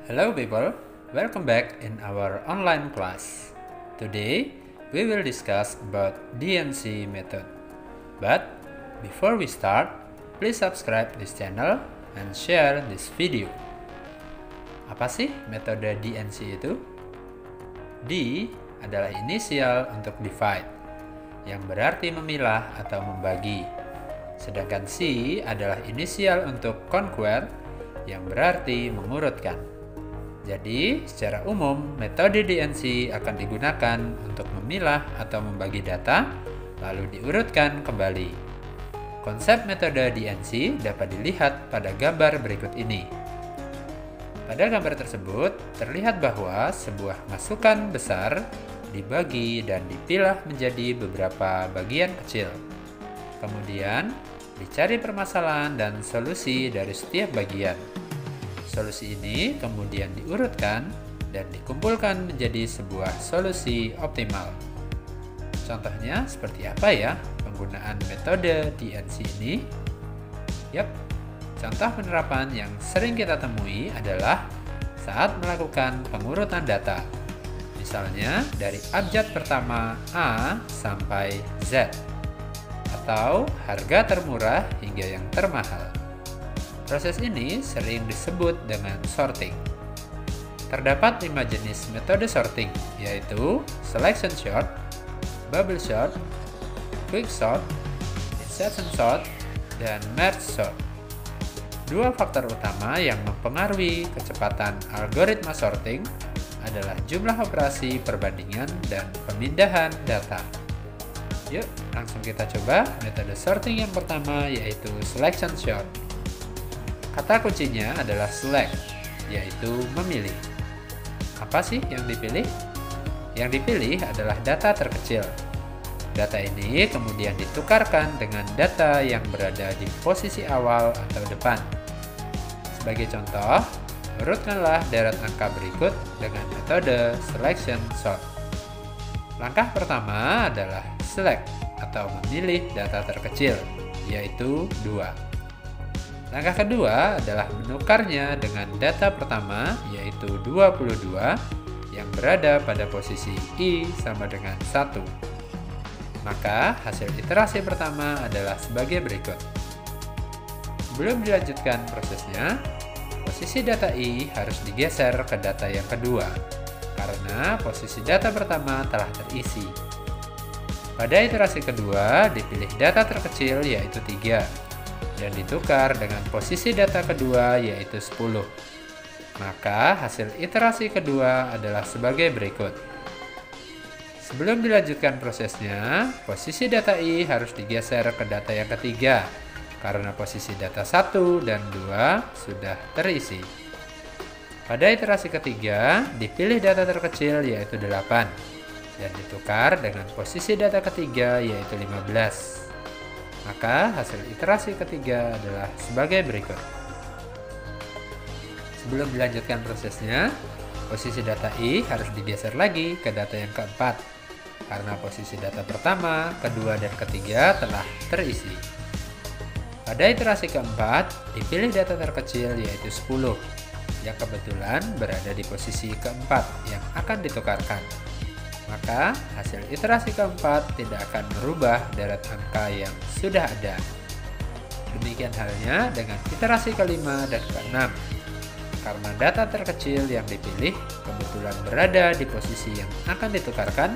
Hello people, welcome back in our online class. Today we will discuss about DNC method. But before we start, please subscribe this channel and share this video. Apa sih metode DNC itu? D adalah inisial untuk divide, yang berarti memilah atau membagi. Sedangkan C adalah inisial untuk conquer, yang berarti mengurutkan. Jadi, secara umum, metode DNC akan digunakan untuk memilah atau membagi data, lalu diurutkan kembali. Konsep metode DNC dapat dilihat pada gambar berikut ini. Pada gambar tersebut, terlihat bahwa sebuah masukan besar dibagi dan dipilah menjadi beberapa bagian kecil. Kemudian, dicari permasalahan dan solusi dari setiap bagian. Solusi ini kemudian diurutkan dan dikumpulkan menjadi sebuah solusi optimal. Contohnya seperti apa ya penggunaan metode DNC ini? Yap, contoh penerapan yang sering kita temui adalah saat melakukan pengurutan data. Misalnya dari abjad pertama A sampai Z, atau harga termurah hingga yang termahal. Proses ini sering disebut dengan sorting. Terdapat 5 jenis metode sorting, yaitu selection sort, bubble sort, quick sort, insertion sort, dan merge sort. Dua faktor utama yang mempengaruhi kecepatan algoritma sorting adalah jumlah operasi perbandingan dan pemindahan data. Yuk, langsung kita coba metode sorting yang pertama, yaitu selection sort. Kata kuncinya adalah select, yaitu memilih. Apa sih yang dipilih? Yang dipilih adalah data terkecil. Data ini kemudian ditukarkan dengan data yang berada di posisi awal atau depan. Sebagai contoh, urutkanlah deret angka berikut dengan metode selection sort. Langkah pertama adalah select atau memilih data terkecil, yaitu 2. Langkah kedua adalah menukarnya dengan data pertama, yaitu 22, yang berada pada posisi I sama dengan 1. Maka hasil iterasi pertama adalah sebagai berikut. Sebelum dilanjutkan prosesnya, posisi data I harus digeser ke data yang kedua, karena posisi data pertama telah terisi. Pada iterasi kedua, dipilih data terkecil, yaitu 3. Dan ditukar dengan posisi data kedua, yaitu 10. Maka hasil iterasi kedua adalah sebagai berikut. Sebelum dilanjutkan prosesnya, posisi data I harus digeser ke data yang ketiga, karena posisi data 1 dan 2 sudah terisi. Pada iterasi ketiga, dipilih data terkecil, yaitu 8, dan ditukar dengan posisi data ketiga, yaitu 15. Maka hasil iterasi ketiga adalah sebagai berikut. Sebelum dilanjutkan prosesnya, posisi data I harus digeser lagi ke data yang keempat, karena posisi data pertama, kedua, dan ketiga telah terisi. Pada iterasi keempat, dipilih data terkecil, yaitu 10, yang kebetulan berada di posisi keempat yang akan ditukarkan. Maka hasil iterasi keempat tidak akan merubah deret angka yang sudah ada. Demikian halnya dengan iterasi kelima dan keenam. Karena data terkecil yang dipilih kebetulan berada di posisi yang akan ditukarkan,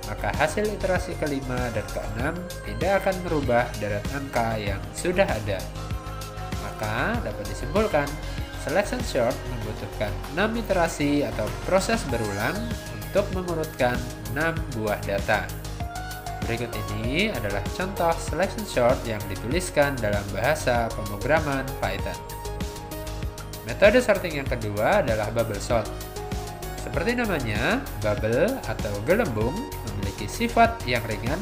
maka hasil iterasi kelima dan keenam tidak akan merubah deret angka yang sudah ada. Maka dapat disimpulkan, selection sort membutuhkan 6 iterasi atau proses berulang untuk mengurutkan 6 buah data. Berikut ini adalah contoh selection sort yang dituliskan dalam bahasa pemrograman Python. Metode sorting yang kedua adalah bubble sort. Seperti namanya, bubble atau gelembung memiliki sifat yang ringan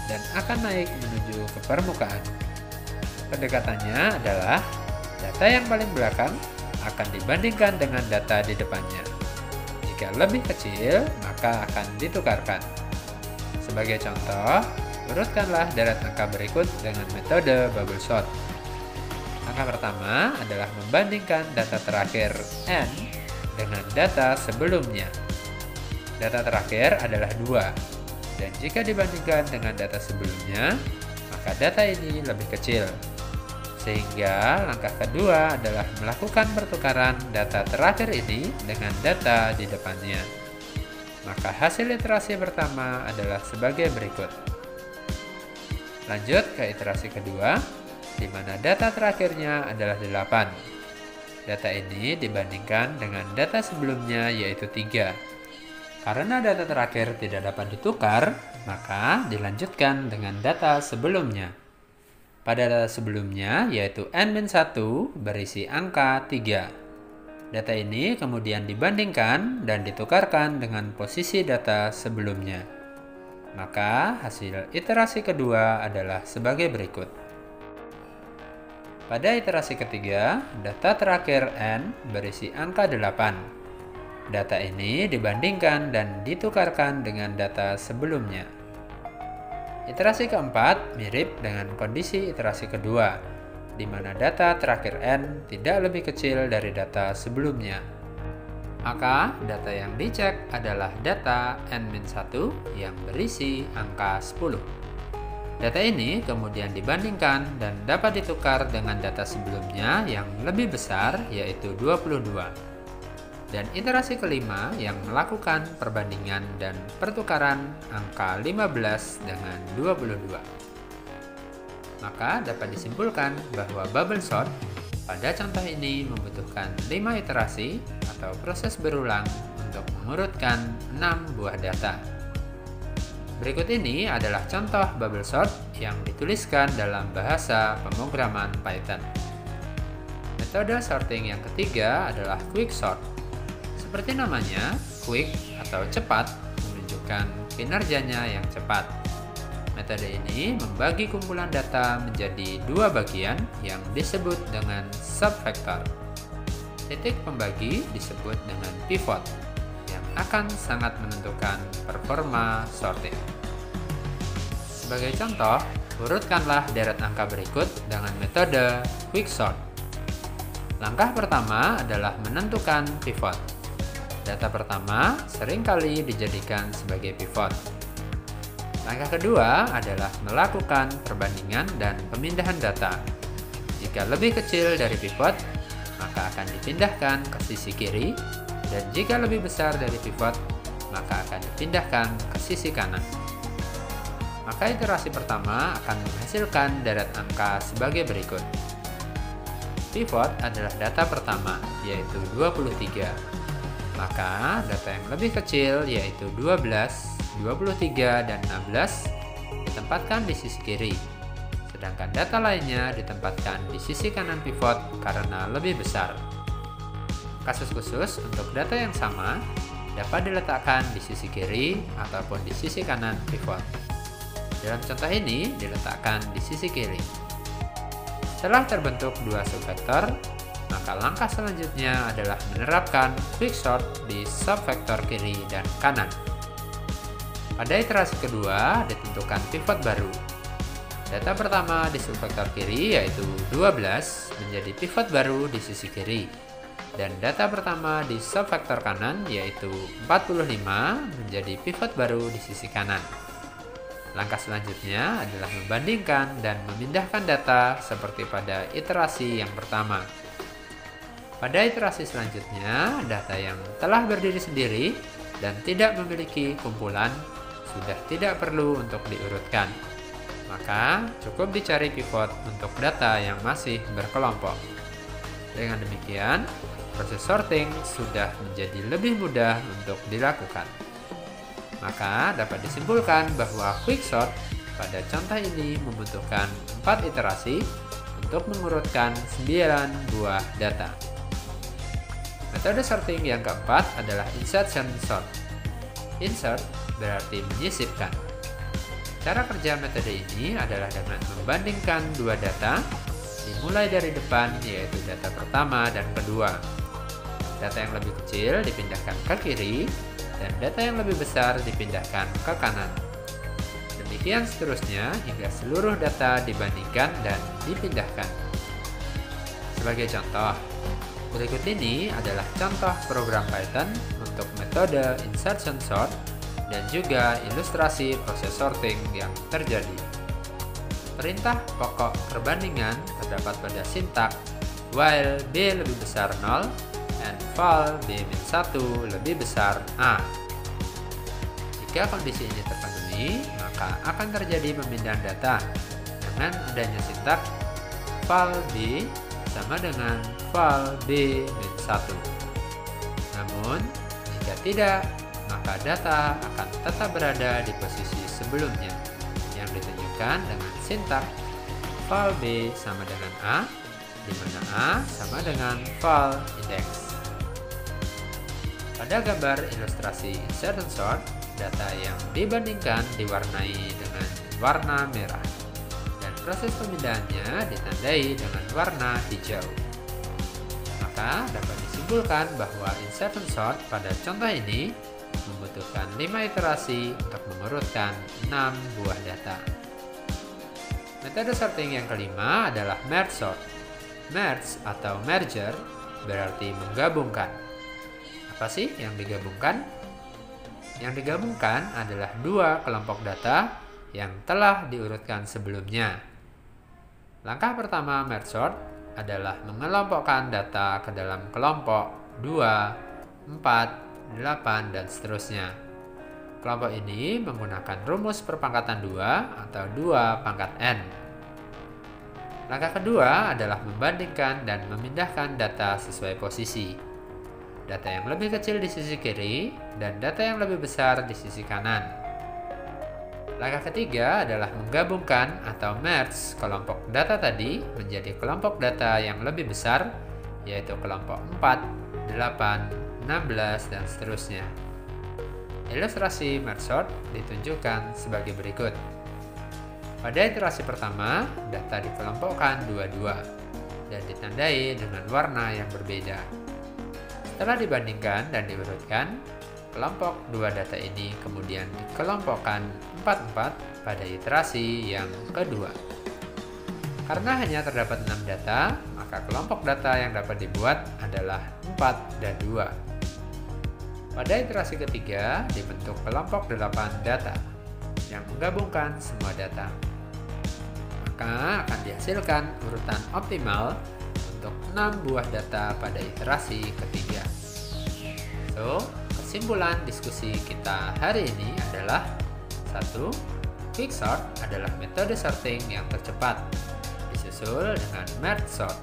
dan akan naik menuju ke permukaan. Pendekatannya adalah data yang paling belakang akan dibandingkan dengan data di depannya. Jika lebih kecil, maka akan ditukarkan. Sebagai contoh, urutkanlah deret angka berikut dengan metode bubble sort. Langkah pertama adalah membandingkan data terakhir N dengan data sebelumnya. Data terakhir adalah 2, dan jika dibandingkan dengan data sebelumnya, maka data ini lebih kecil. Sehingga langkah kedua adalah melakukan pertukaran data terakhir ini dengan data di depannya. Maka hasil iterasi pertama adalah sebagai berikut. Lanjut ke iterasi kedua, di mana data terakhirnya adalah 8. Data ini dibandingkan dengan data sebelumnya yaitu 3. Karena data terakhir tidak dapat ditukar, maka dilanjutkan dengan data sebelumnya. Pada data sebelumnya yaitu N-1 berisi angka 3. Data ini kemudian dibandingkan dan ditukarkan dengan posisi data sebelumnya. Maka hasil iterasi kedua adalah sebagai berikut. Pada iterasi ketiga, data terakhir N berisi angka 8. Data ini dibandingkan dan ditukarkan dengan data sebelumnya. Iterasi keempat mirip dengan kondisi iterasi kedua, di mana data terakhir N tidak lebih kecil dari data sebelumnya. Maka data yang dicek adalah data N-1 yang berisi angka 10. Data ini kemudian dibandingkan dan dapat ditukar dengan data sebelumnya yang lebih besar yaitu 22. Dan iterasi kelima yang melakukan perbandingan dan pertukaran angka 15 dengan 22. Maka dapat disimpulkan bahwa bubble sort pada contoh ini membutuhkan 5 iterasi atau proses berulang untuk mengurutkan 6 buah data. Berikut ini adalah contoh bubble sort yang dituliskan dalam bahasa pemrograman Python. Metode sorting yang ketiga adalah quicksort. Seperti namanya, quick atau cepat menunjukkan kinerjanya yang cepat. Metode ini membagi kumpulan data menjadi 2 bagian yang disebut dengan subvektor. Titik pembagi disebut dengan pivot, yang akan sangat menentukan performa sorting. Sebagai contoh, urutkanlah deret angka berikut dengan metode quicksort. Langkah pertama adalah menentukan pivot. Data pertama seringkali dijadikan sebagai pivot. Langkah kedua adalah melakukan perbandingan dan pemindahan data. Jika lebih kecil dari pivot, maka akan dipindahkan ke sisi kiri, dan jika lebih besar dari pivot, maka akan dipindahkan ke sisi kanan. Maka iterasi pertama akan menghasilkan deret angka sebagai berikut. Pivot adalah data pertama, yaitu 23. Maka data yang lebih kecil yaitu 12, 23, dan 16 ditempatkan di sisi kiri. Sedangkan data lainnya ditempatkan di sisi kanan pivot karena lebih besar. Kasus khusus untuk data yang sama dapat diletakkan di sisi kiri ataupun di sisi kanan pivot. Dalam contoh ini diletakkan di sisi kiri. Setelah terbentuk 2 subvektor, maka langkah selanjutnya adalah menerapkan quicksort di subvektor kiri dan kanan. Pada iterasi kedua ditentukan pivot baru. Data pertama di subvektor kiri yaitu 12 menjadi pivot baru di sisi kiri. Dan data pertama di subvektor kanan yaitu 45 menjadi pivot baru di sisi kanan. Langkah selanjutnya adalah membandingkan dan memindahkan data seperti pada iterasi yang pertama. Pada iterasi selanjutnya, data yang telah berdiri sendiri dan tidak memiliki kumpulan sudah tidak perlu untuk diurutkan. Maka cukup dicari pivot untuk data yang masih berkelompok. Dengan demikian, proses sorting sudah menjadi lebih mudah untuk dilakukan. Maka dapat disimpulkan bahwa quicksort pada contoh ini membutuhkan 4 iterasi untuk mengurutkan 9 buah data. Metode sorting yang keempat adalah insertion sort. Insert berarti menyisipkan. Cara kerja metode ini adalah dengan membandingkan 2 data, dimulai dari depan yaitu data pertama dan kedua. Data yang lebih kecil dipindahkan ke kiri, dan data yang lebih besar dipindahkan ke kanan. Demikian seterusnya hingga seluruh data dibandingkan dan dipindahkan. Sebagai contoh, Berikut ini adalah contoh program Python untuk metode insertion sort dan juga ilustrasi proses sorting yang terjadi. Perintah pokok perbandingan terdapat pada sintak while B lebih besar 0 and val B-1 lebih besar A. Jika kondisi ini terpenuhi, maka akan terjadi pemindahan data dengan adanya sintak val B sama dengan val B-1. Namun, jika tidak, maka data akan tetap berada di posisi sebelumnya yang ditunjukkan dengan sintak val B sama dengan A, di mana A sama dengan val index. Pada gambar ilustrasi insertion sort, data yang dibandingkan diwarnai dengan warna merah dan proses pemindahannya ditandai dengan warna hijau. Maka dapat disimpulkan bahwa insertion sort pada contoh ini membutuhkan 5 iterasi untuk mengurutkan 6 buah data. Metode sorting yang kelima adalah merge sort. Merge atau merger berarti menggabungkan. Apa sih yang digabungkan? Yang digabungkan adalah dua kelompok data yang telah diurutkan sebelumnya. Langkah pertama merge sort adalah mengelompokkan data ke dalam kelompok 2, 4, 8, dan seterusnya. Kelompok ini menggunakan rumus perpangkatan 2 atau 2 pangkat n. Langkah kedua adalah membandingkan dan memindahkan data sesuai posisi. Data yang lebih kecil di sisi kiri dan data yang lebih besar di sisi kanan. Langkah ketiga adalah menggabungkan atau merge kelompok data tadi menjadi kelompok data yang lebih besar, yaitu kelompok 4, 8, 16, dan seterusnya. Ilustrasi merge sort ditunjukkan sebagai berikut. Pada iterasi pertama, data dikelompokkan dua-dua dan ditandai dengan warna yang berbeda. Setelah dibandingkan dan diurutkan, kelompok dua data ini kemudian dikelompokkan 4-4 pada iterasi yang kedua. Karena hanya terdapat 6 data, maka kelompok data yang dapat dibuat adalah 4 dan 2. Pada iterasi ketiga, dibentuk kelompok 8 data yang menggabungkan semua data. Maka akan dihasilkan urutan optimal untuk 6 buah data pada iterasi ketiga. So, kesimpulan diskusi kita hari ini adalah 1. Quicksort adalah metode sorting yang tercepat, disusul dengan merge sort.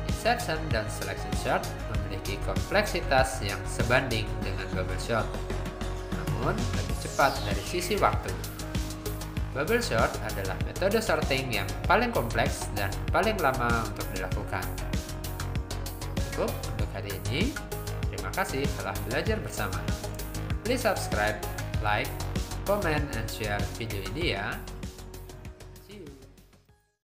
Insertion dan selection sort memiliki kompleksitas yang sebanding dengan bubble sort, namun lebih cepat dari sisi waktu. Bubble sort adalah metode sorting yang paling kompleks dan paling lama untuk dilakukan. Cukup untuk hari ini. Terima kasih telah belajar bersama. Please subscribe, like, comment, and share video ini ya.